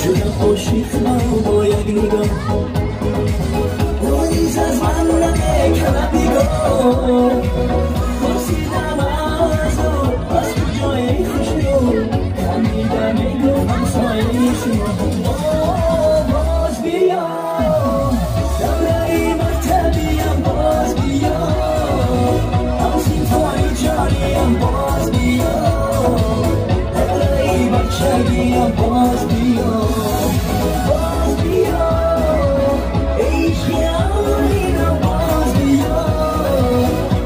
شدم عاشق با یک نگاه پاییز از من رنگ کلم نگاه پرسیدم از او از کجای خوشو خندیدم ای گفت همسایه شما باز بیا دوره‌ای مکتبیم باز بیا همسین توی جانیم باز بیا دوره‌ای بچگیم باز بیا باز بیا ای خیالیم باز بیا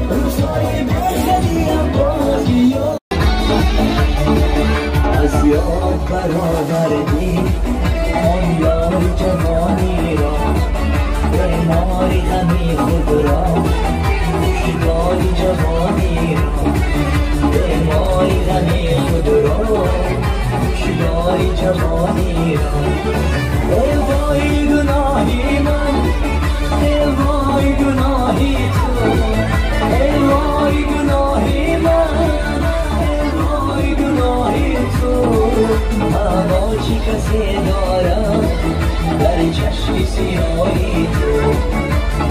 روزهای بهتریم باز بیا از یاد برآوردی آن یار جوانی را معماری غمی خود را شدای جوانی را معماری غمی خود را شدای جوانی را ای وای گناهی من ای وای گناهی تو ای وای گناهی من ای وای گناهی تو اما چی کسی دارم در چشمی سیاهی تو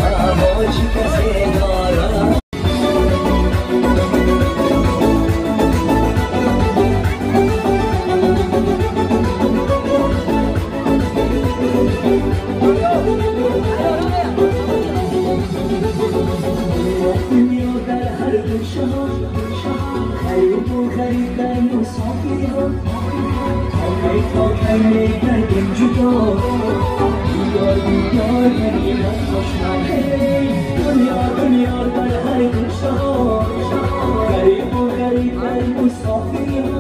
اما چی کسی دارم دنیا در هر گوشه ها خرید و خرید در مسافری ها خیلی تا خیلی کردیم جدا دیدار غریبت خوشنامه دنیا در هر گوشه ها غریب و غریب در مسافری